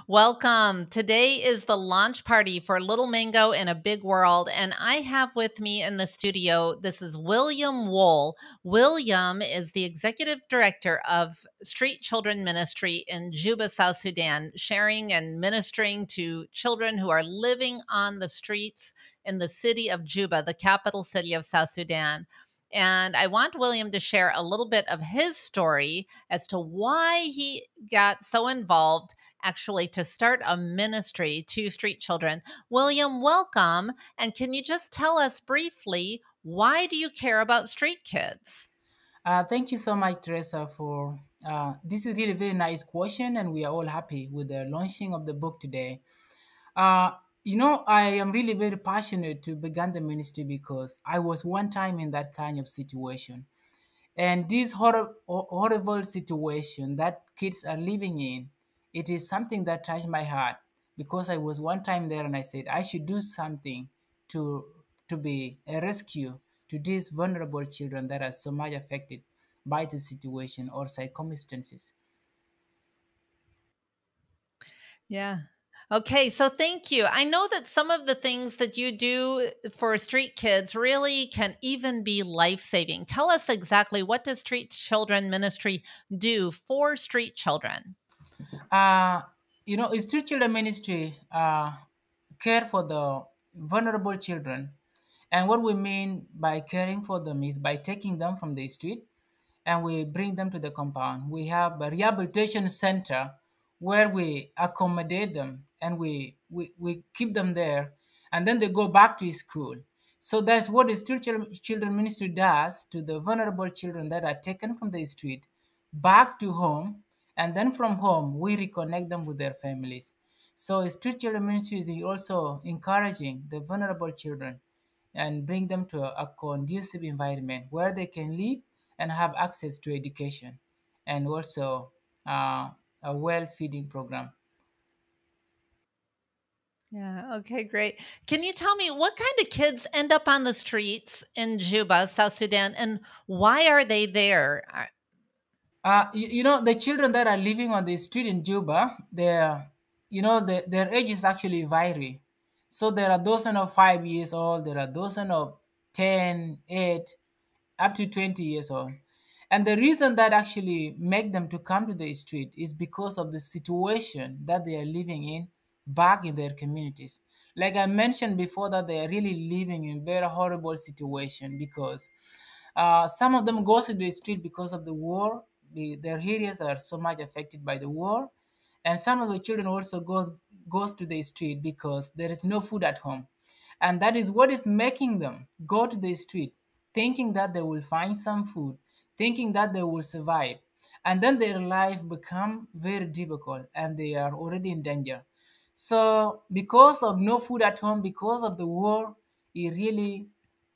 Welcome. Today is the launch party for Little Mango in a Big World, and I have with me in the studio, this is William Wool. William is the executive director of Street Children Ministry in Juba, South Sudan, sharing and ministering to children who are living on the streets in the city of Juba, the capital city of South Sudan. And I want William to share a little bit of his story as to why he got so involved actually to start a ministry to street children. William, welcome. And can you just tell us briefly, why do you care about street kids? Thank you so much, Teresa, for this is really very nice question, and we are all happy with the launching of the book today. Uh, I am really very passionate to begin the ministry because I was one time in that kind of situation, and this horrible situation that kids are living in, it is something that touched my heart because I was one time there, and I said I should do something to to be a rescue to these vulnerable children that are so much affected by the situation or circumstances. Yeah. Okay, so thank you. I know that some of the things that you do for street kids really can even be life-saving. Tell us exactly, what does Street Children Ministry do for street children? Uh, Street Children Ministry care for the vulnerable children. And what we mean by caring for them is by taking them from the street and we bring them to the compound. We have a rehabilitation center where we accommodate them and we keep them there and then they go back to school. So that's what the Street Children Ministry does to the vulnerable children that are taken from the street back to home, and then from home we reconnect them with their families. So Street Children Ministry is also encouraging the vulnerable children and bring them to a conducive environment where they can live and have access to education and also a well feeding program. Yeah, okay, great. Can you tell me what kind of kids end up on the streets in Juba, South Sudan, and why are they there? The children that are living on the street in Juba, their ages actually vary. So there are dozen of 5 years old, there are dozen of 10, 8, up to 20 years old. And the reason that actually make them to come to the street is because of the situation that they are living in back in their communities. Like I mentioned before, that they are really living in very horrible situation because some of them go to the street because of the war. Their areas are so much affected by the war, and some of the children also goes to the street because there is no food at home, and that is what is making them go to the street, thinking that they will find some food, thinking that they will survive, and then their life become very difficult and they are already in danger. So because of no food at home, because of the war, it really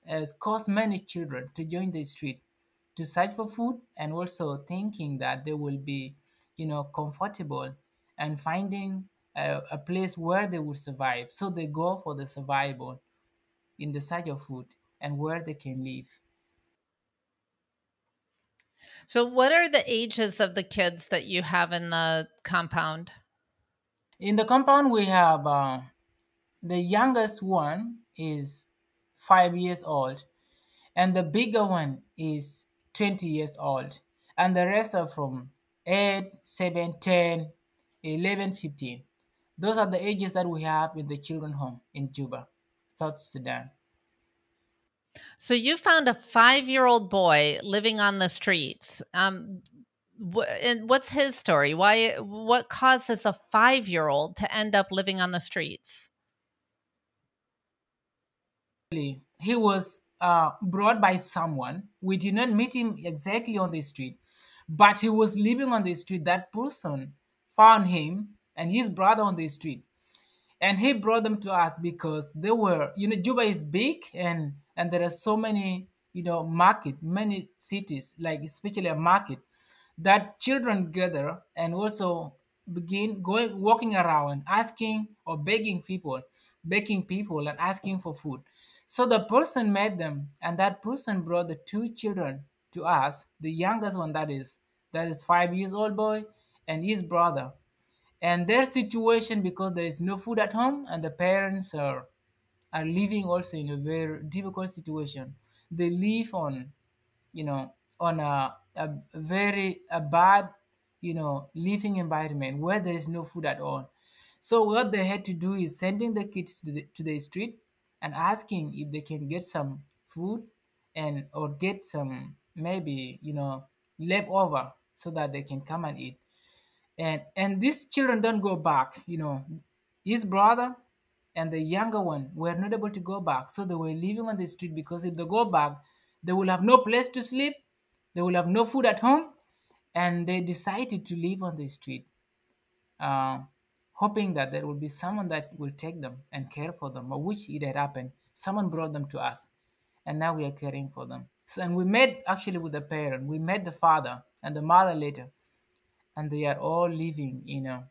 has caused many children to join the street to search for food, and also thinking that they will be, comfortable and finding a place where they would survive. So they go for the survival in the search of food and where they can live. So, what are the ages of the kids that you have in the compound? In the compound, we have the youngest one is 5 years old, and the bigger one is 20 years old, and the rest are from 8, 7, 10, 11, 15. Those are the ages that we have in the children home in Juba, South Sudan. So, you found a 5-year-old boy living on the streets. And what's his story? What causes a 5-year-old to end up living on the streets? He was brought by someone. We did not meet him exactly on the street, but he was living on the street. That person found him and his brother on the street, and he brought them to us because they were, Juba is big, and there are so many, market, many cities, like especially a market, that children gather and also begin going walking around asking or begging people and asking for food. So the person met them, and that person brought the two children to us, the youngest one, that is 5 years old boy, and his brother. And their situation, because there is no food at home and the parents are living also in a very difficult situation. They live on, you know, on a very a bad, living environment where there is no food at all. So what they had to do is sending the kids to the street and asking if they can get some food and or get some, maybe, leftover, so that they can come and eat. And these children don't go back. His brother and the younger one were not able to go back, so they were living on the street, because if they go back, they will have no place to sleep, they will have no food at home, and they decided to live on the street, uh, hoping that there will be someone that will take them and care for them, of which it had happened. Someone brought them to us, and now we are caring for them. So, and we met actually with the parent, we met the father and the mother later, and they are all living in a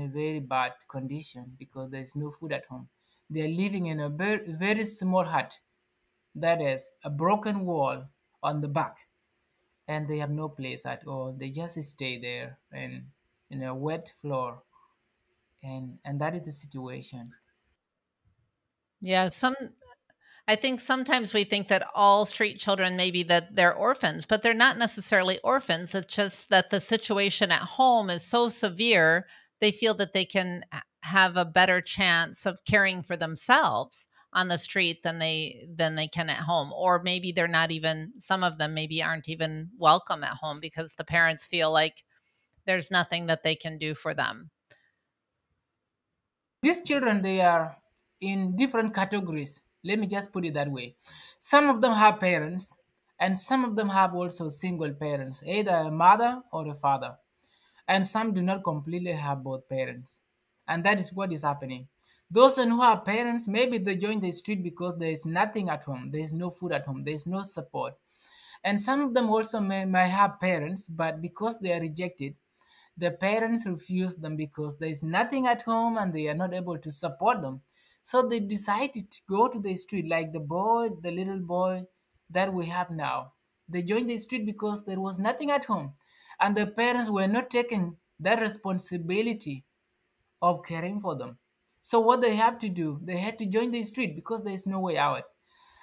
very bad condition because there is no food at home. They are living in a very, very small hut that has a broken wall on the back, and they have no place at all. They just stay there and in a wet floor, and that is the situation. Yeah, I think sometimes we think that all street children, maybe that they're orphans, but they're not necessarily orphans. It's just that the situation at home is so severe, they feel that they can have a better chance of caring for themselves on the street than they can at home. Or maybe they're not even, some of them maybe aren't even welcome at home because the parents feel like there's nothing that they can do for them. These children, they are in different categories. Let me just put it that way. Some of them have parents, and some of them have also single parents, either a mother or a father. And some do not completely have both parents. And that is what is happening. Those who have parents, maybe they join the street because there is nothing at home, there is no food at home, there is no support. And some of them also may have parents, but because they are rejected, the parents refuse them because there is nothing at home and they are not able to support them. So they decided to go to the street, like the little boy that we have now. They joined the street because there was nothing at home, and the parents were not taking that responsibility of caring for them. So what they have to do, they had to join the street because there is no way out.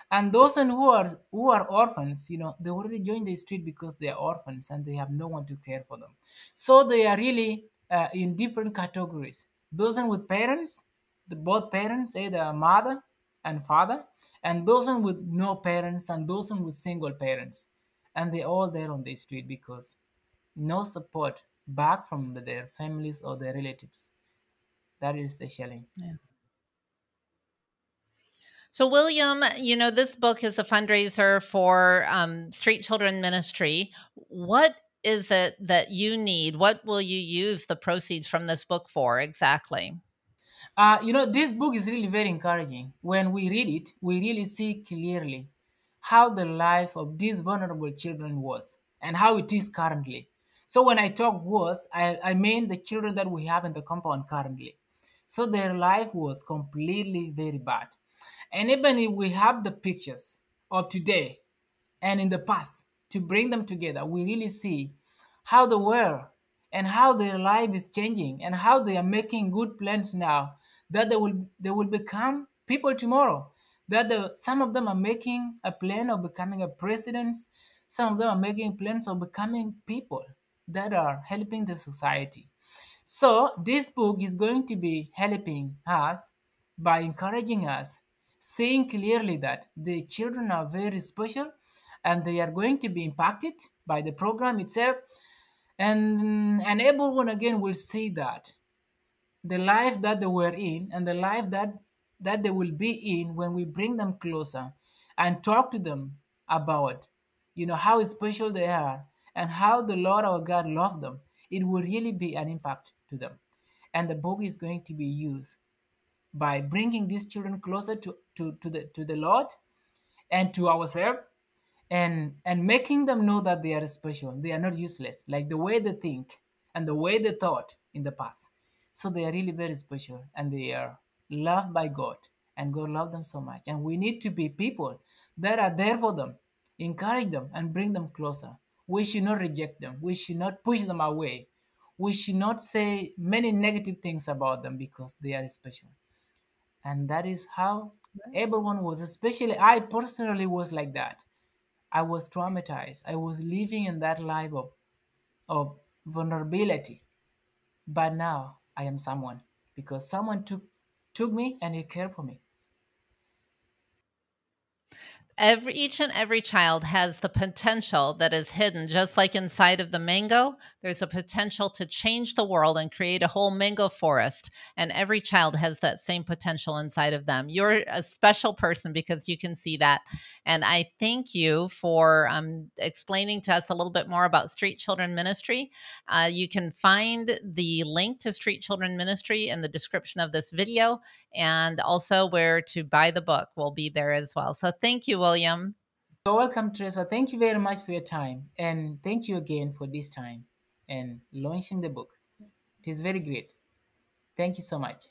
And those who are orphans, they already joined the street because they are orphans and they have no one to care for them. So they are really in different categories. Those with parents, both parents, either mother and father, and those with no parents, and those with single parents, and they all there on the street because no support back from their families or their relatives. That is the challenge. Yeah. So, William, this book is a fundraiser for Street Children Ministry. What is it that you need? What will you use the proceeds from this book for exactly? This book is really very encouraging. When we read it, we really see clearly how the life of these vulnerable children was and how it is currently. So when I talk was, I mean the children that we have in the compound currently. So their life was completely very bad. And even if we have the pictures of today and in the past to bring them together, we really see how they were and how their life is changing and how they are making good plans now that they will become people tomorrow. That some of them are making a plan of becoming a president. Some of them are making plans of becoming people that are helping the society. So this book is going to be helping us by encouraging us, saying clearly that the children are very special and they are going to be impacted by the program itself. And everyone again will say that the life that they were in and the life that they will be in when we bring them closer and talk to them about how special they are and how the Lord our God loved them, it will really be an impact to them. And the book is going to be used by bringing these children closer to the Lord and to ourselves, and making them know that they are special, they are not useless like the way they think and the way they thought in the past. So they are really very special and they are loved by God, and God loves them so much, and we need to be people that are there for them, encourage them and bring them closer. We should not reject them, we should not push them away. we should not say many negative things about them because they are special. And that is how everyone was, especially I personally was like that. I was traumatized. I was living in that life of vulnerability. But now I am someone because someone took me and he cared for me. Each and every child has the potential that is hidden, just like inside of the mango. There's a potential to change the world and create a whole mango forest. And every child has that same potential inside of them. You're a special person because you can see that. And I thank you for explaining to us a little bit more about Street Children Ministry. You can find the link to Street Children Ministry in the description of this video, and also where to buy the book will be there as well. So thank you, William. You're welcome, Teresa. Thank you very much for your time. And thank you again for this time and launching the book. It is very great. Thank you so much.